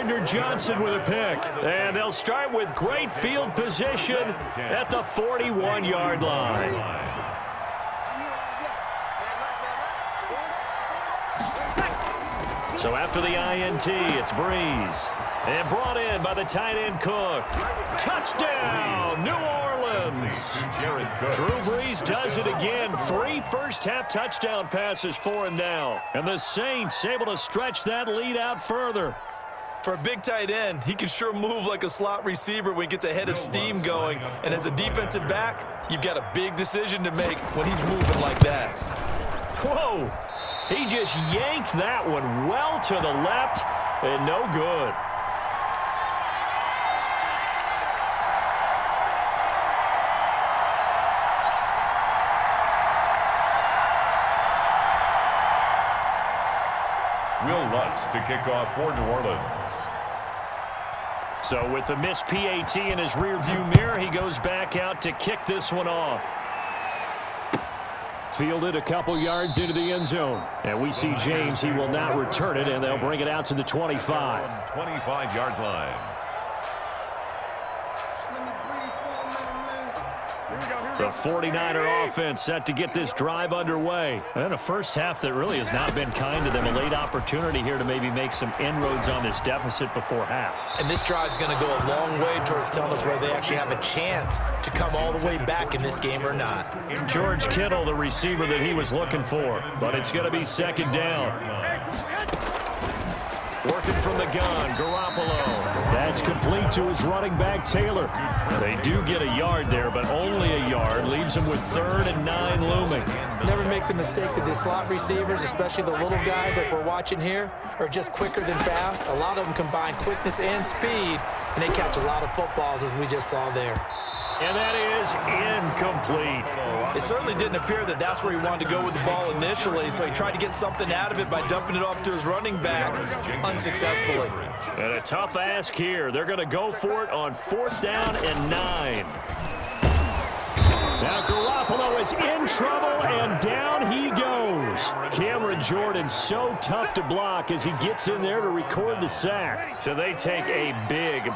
Gardner-Johnson with a pick. And they'll start with great field position at the 41-yard line. So after the INT, it's Breeze. And brought in by the tight end Cook. Touchdown, New Orleans. Drew Brees does it again. 3 first-half touchdown passes for him now. And the Saints able to stretch that lead out further. For a big tight end, he can sure move like a slot receiver when he gets a head of steam going. And as a defensive back, you've got a big decision to make when he's moving like that. Whoa! He just yanked that one well to the left and no good. Will Lutz to kick off for New Orleans. So with the missed PAT in his rearview mirror, he goes back out to kick this one off. Fielded a couple yards into the end zone. And we see James, he will not return it, and they'll bring it out to the 25. 25-yard line. The 49er offense set to get this drive underway. And a first half that really has not been kind to them. A late opportunity here to maybe make some inroads on this deficit before half. And this drive's going to go a long way towards telling us whether they actually have a chance to come all the way back in this game or not. George Kittle, the receiver that he was looking for. But it's going to be second down. Working from the gun, Garoppolo. That's complete to his running back, Taylor. They do get a yard there, but only a yard. Leaves them with 3rd and 9 looming. Never make the mistake that the slot receivers, especially the little guys like we're watching here, are just quicker than fast. A lot of them combine quickness and speed, and they catch a lot of footballs, as we just saw there. And that is incomplete. It certainly didn't appear that that's where he wanted to go with the ball initially, so he tried to get something out of it by dumping it off to his running back unsuccessful. And a tough ask here. They're going to go for it on 4th down and 9. Now Garoppolo is in trouble, and down he goes. Cameron Jordan so tough to block as he gets in there to record the sack. So they take a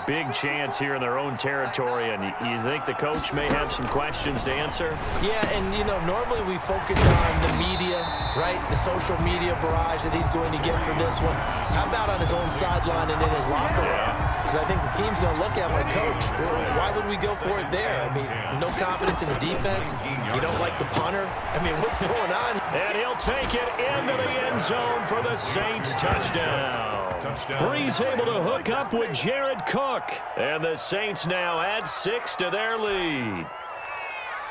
big chance here in their own territory, and you think the coach may have some questions to answer? Yeah, and, you know, normally we focus on the media, right, the social media barrage that he's going to get for this one. How about on his own sideline and in his locker room? Because I think the team's going to look at him like, Coach, why would we go for it there? I mean, no confidence in the defense. You don't like the punter. I mean, what's going on? And he'll take it into the end zone for the Saints touchdown. Breeze able to hook up with Jared Cook. And the Saints now add 6 to their lead.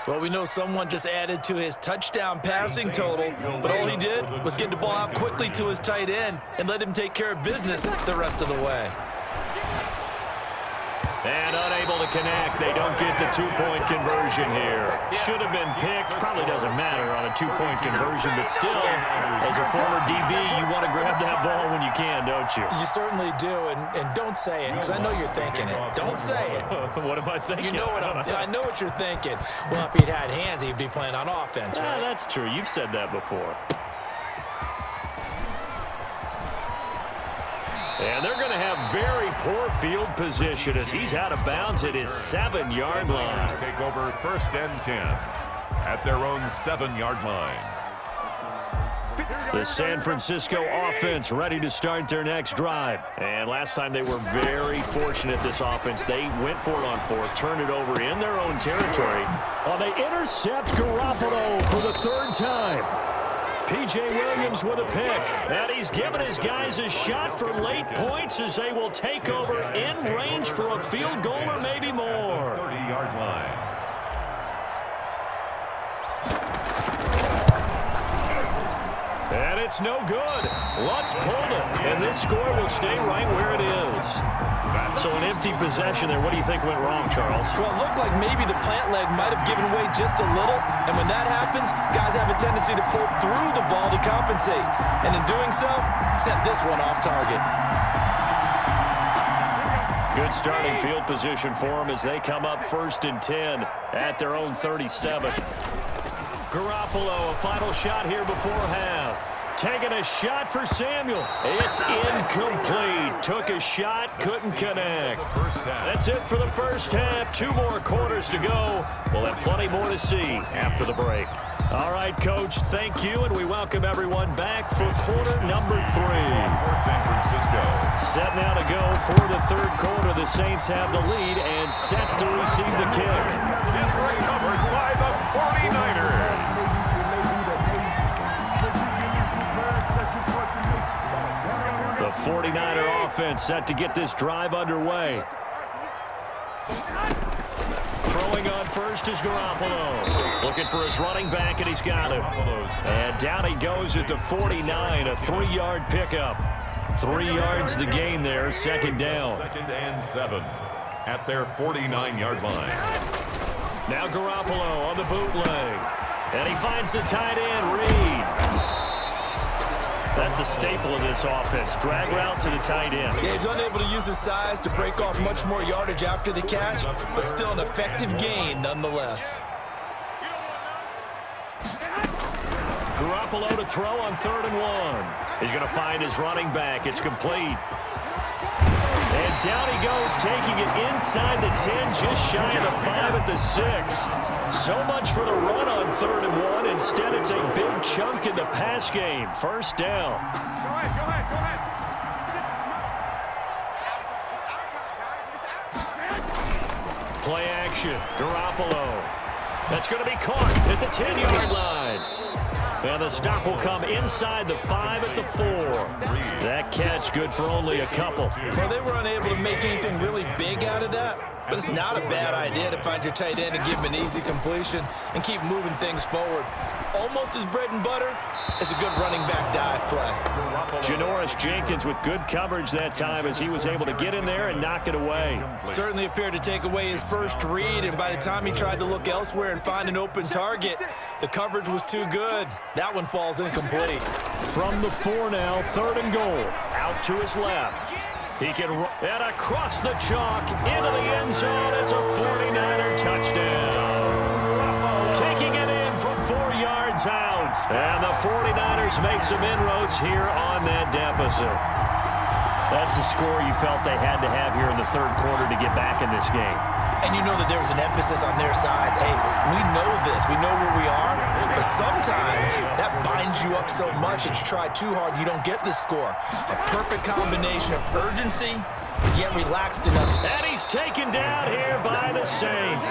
Well, we know someone just added to his touchdown passing total, but all he did was get the ball out quickly to his tight end and let him take care of business the rest of the way. And unable to connect. They don't get the 2-point conversion here. Should have been picked. Probably doesn't matter on a 2-point conversion, but still, as a former DB, you want to grab that ball when you can, don't you? You certainly do, and don't say it, because I know you're thinking it. Don't say it. What am I thinking? You know what I know what you're thinking. Well, if he'd had hands, he'd be playing on offense, right? That's true. You've said that before. And they're going to have very poor field position as he's out of bounds at his 7-yard line. Take over 1st and 10 at their own 7-yard line. The San Francisco offense ready to start their next drive. And last time they were very fortunate, this offense. They went for it on 4th, turned it over in their own territory. Well, they intercept Garoppolo for the 3rd time. P.J. Williams with a pick. And he's given his guys a shot for late points as they will take over in range for a field goal or maybe more. 30-yard line. And it's no good. Lutz pulled it, and this score will stay right where it is. So an empty possession there. What do you think went wrong, Charles? Well, it looked like maybe the plant leg might have given way just a little, and when that happens, guys have a tendency to pull through the ball to compensate, and in doing so, sent this one off target. Good starting field position for them as they come up 1st and 10 at their own 37. Garoppolo, a final shot here before half. taking a shot for Samuel. It's incomplete. Took a shot, couldn't connect. That's it for the first half. 2 more quarters to go. We'll have plenty more to see after the break. All right, Coach, thank you, and we welcome everyone back for quarter number 3. For San Francisco. Set now to go for the third quarter. The Saints have the lead and set to receive the kick. Is recovered by the 49ers. The 49er offense set to get this drive underway. Throwing on first is Garoppolo. Looking for his running back, and he's got him. And down he goes at the 49, a 3-yard pickup. 3 yards the gain there, second down. 2nd and 7 at their 49-yard line. Now Garoppolo on the bootleg. And he finds the tight end, Reed. That's a staple of this offense. Drag route to the tight end. Yeah, he's unable to use his size to break off much more yardage after the catch, but still an effective gain nonetheless. Garoppolo to throw on 3rd and 1. He's going to find his running back. It's complete. And down he goes, taking it inside the 10, just shy of the 5 at the 6. So much for the run on 3rd and 1. Instead, it's a big chunk in the pass game. First down. Go ahead. Play action. Garoppolo. That's going to be caught at the 10-yard line. And the stop will come inside the 5 at the 4. That catch good for only a couple. Well, they were unable to make anything really big out of that, but it's not a bad idea to find your tight end and give him an easy completion and keep moving things forward. Almost as bread and butter as a good running back dive play. Janoris Jenkins with good coverage that time as he was able to get in there and knock it away. Certainly appeared to take away his first read, and by the time he tried to look elsewhere and find an open target, the coverage was too good. That one falls incomplete. From the 4 now, 3rd and goal. Out to his left. He can run and across the chalk into the end zone. It's a 49er touchdown. Taking it in from 4 yards out. And the 49ers make some inroads here on that deficit. That's a score you felt they had to have here in the 3rd quarter to get back in this game. And you know that there's an emphasis on their side. Hey, we know this. We know where we are. But sometimes that binds you up so much that you try too hard, you don't get the score. A perfect combination of urgency, yet relaxed enough. And he's taken down here by the Saints.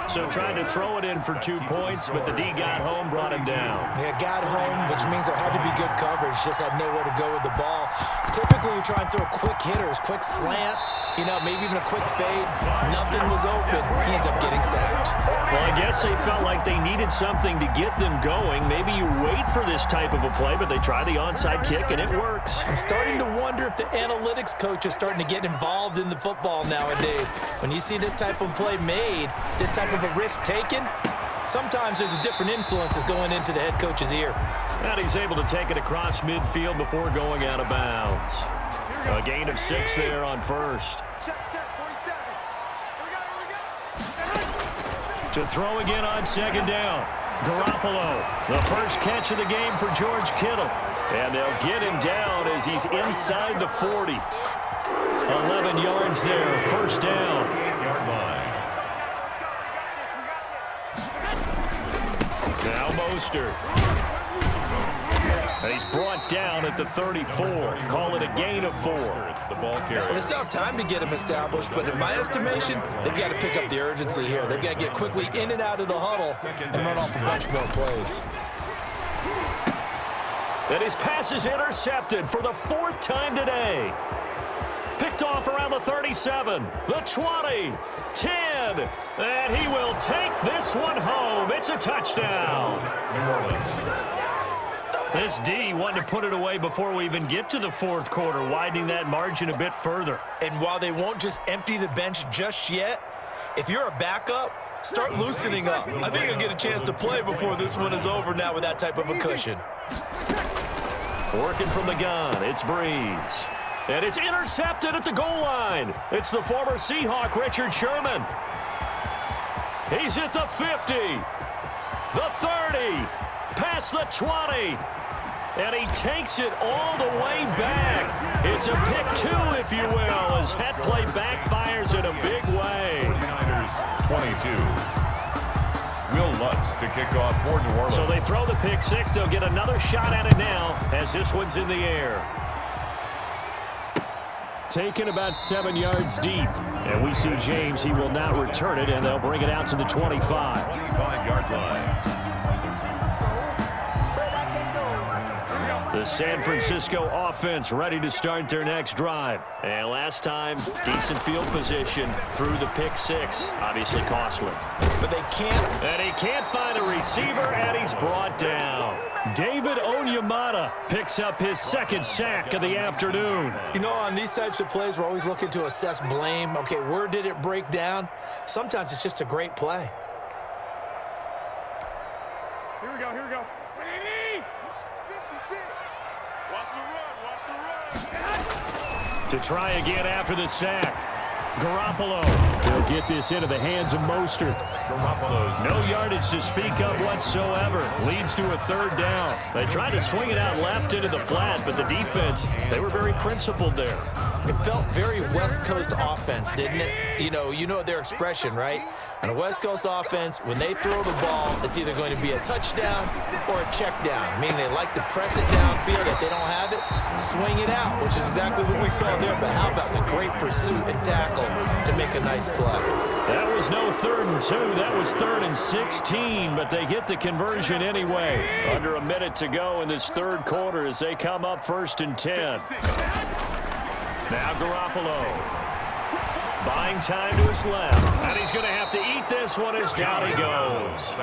So trying to throw it in for 2 points, but the D got home, brought him down. Yeah, got home, which means there had to be good coverage. Just had nowhere to go with the ball. Typically, you try and throw quick hitters, quick slants, maybe even a quick fade. Nothing was open. He ends up getting sacked. Well, I guess they felt like they needed something to get them going. Maybe you wait for this type of a play, but they try the onside kick, and it works. I'm starting to wonder if the analytics coach is starting to get involved in the football nowadays. When you see this type of play made, this type of a risk taken, sometimes there's a different influences going into the head coach's ear. And he's able to take it across midfield before going out of bounds. A gain of 6 there on first. To throw again on 2nd down. Garoppolo, the first catch of the game for George Kittle. And they'll get him down as he's inside the 40. 11 yards there, first down. 8-yard line. Now Mostert. And he's brought down at the 34. Call it a gain of 4. The ball carrier. Well, they still have time to get him established, but in my estimation, they've got to pick up the urgency here. They've got to get quickly in and out of the huddle and run off a bunch more plays. And his pass is intercepted for the 4th time today. Picked off around the 37, the 20, 10, and he will take this one home. It's a touchdown. This D wanted to put it away before we even get to the 4th quarter, widening that margin a bit further. And while they won't just empty the bench just yet, if you're a backup, start loosening up. I think you'll get a chance to play before this one is over now with that type of a cushion. Working from the gun, it's Breeze. And it's intercepted at the goal line. It's the former Seahawk, Richard Sherman. He's at the 50, the 30, past the 20. And he takes it all the way back. It's a pick two, if you will, as that play backfires in a big way. 49ers 22. Will Lutz to kick off for New Orleans. So they throw the pick six. They'll get another shot at it now as this one's in the air. Taken about 7 yards deep. And we see James. He will not return it, and they'll bring it out to the 25. 25-yard line. The San Francisco offense ready to start their next drive. And last time, decent field position through the pick six. Obviously costly. But they can't. And he can't find a receiver, and he's brought down. David Onyemata picks up his second sack of the afternoon. You know, on these types of plays, we're always looking to assess blame. Okay, where did it break down? Sometimes it's just a great play. Here we go, here we go. To try again after the sack. Garoppolo. He'll get this into the hands of Mostert. Garoppolo's no yardage to speak of whatsoever. Leads to a third down. They tried to swing it out left into the flat, but the defense, they were very principled there. It felt very West Coast offense, didn't it? You know their expression, right? On a West Coast offense, when they throw the ball, it's either going to be a touchdown or a check down, meaning they like to press it downfield. If they don't have it, swing it out, which is exactly what we saw there. But how about the great pursuit and tackle to make a nice play? That was no 3rd and 2. That was 3rd and 16, but they get the conversion anyway. Under a minute to go in this third quarter as they come up 1st and 10. Now Garoppolo. Buying time to his left. And he's going to have to eat this one as down he goes.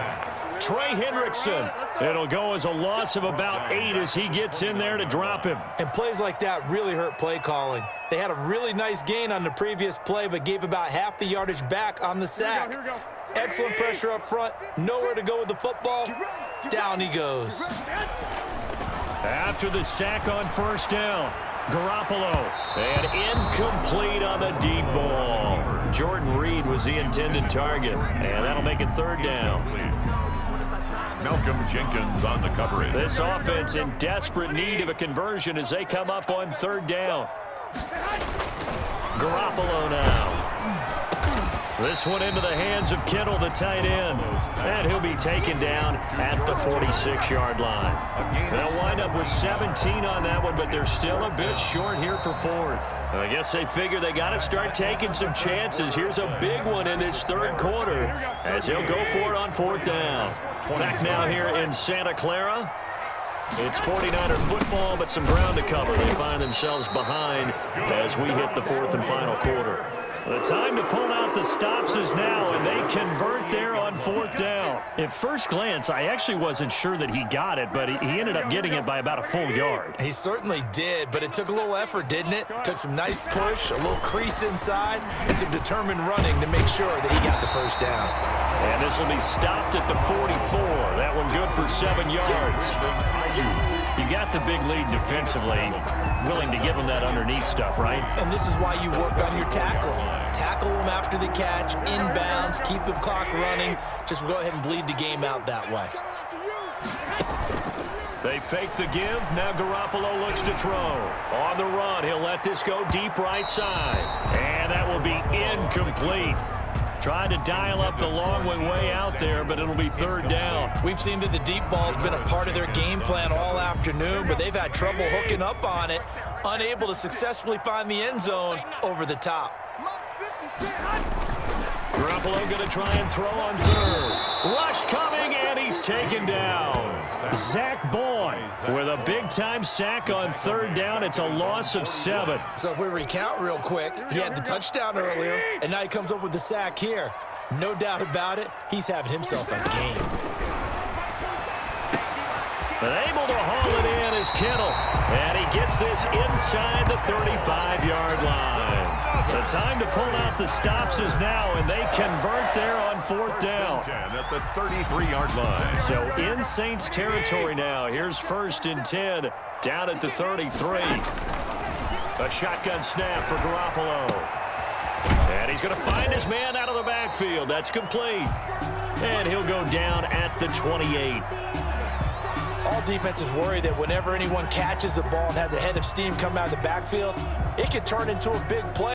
Trey Hendrickson. It'll go as a loss of about 8 as he gets in there to drop him. And plays like that really hurt play calling. They had a really nice gain on the previous play, but gave about half the yardage back on the sack. Excellent pressure up front. Nowhere to go with the football. Down he goes. After the sack on 1st down. Garoppolo, and incomplete on the deep ball. Jordan Reed was the intended target, and that'll make it 3rd down. Malcolm Jenkins on the coverage. This offense in desperate need of a conversion as they come up on 3rd down. Garoppolo now. This one into the hands of Kittle, the tight end. And he'll be taken down at the 46-yard line. They'll wind up with 17 on that one, but they're still a bit short here for 4th. I guess they figure they got to start taking some chances. Here's a big one in this third quarter as he'll go for it on 4th down. Back now here in Santa Clara. It's 49er football, but some ground to cover. They find themselves behind as we hit the 4th and final quarter. The time to pull out the stops is now, and they convert there on 4th down. At first glance, I actually wasn't sure that he got it, but he ended up getting it by about a full yard. He certainly did, but it took a little effort, didn't it? Took some nice push, a little crease inside, and some determined running to make sure that he got the 1st down. And this will be stopped at the 44. That one good for 7 yards. You got the big lead defensively, willing to give them that underneath stuff, right? And this is why you work on your tackling. Tackle them after the catch, inbounds, keep the clock running. Just go ahead and bleed the game out that way. They fake the give. Now Garoppolo looks to throw. On the run, he'll let this go deep right side. And that will be incomplete. Tried to dial up the long way out there, but it'll be 3rd down. We've seen that the deep ball's been a part of their game plan all afternoon, but they've had trouble hooking up on it, unable to successfully find the end zone over the top. Garoppolo going to try and throw on 3rd. Rush coming, and he's taken down. Zach Boyd with a big-time sack on 3rd down. It's a loss of 7. So if we recount real quick, he had the touchdown earlier, and now he comes up with the sack here. No doubt about it, he's having himself a game. But able to haul it in is Kittle, and he gets this inside the 35-yard line. The time to pull out the stops is now, and they convert there on 4th down. 10 at the 33-yard line. So in Saints territory now. Here's 1st and 10 down at the 33. A shotgun snap for Garoppolo. And he's going to find his man out of the backfield. That's complete. And he'll go down at the 28. All defenses worry that whenever anyone catches the ball and has a head of steam come out of the backfield, it could turn into a big play.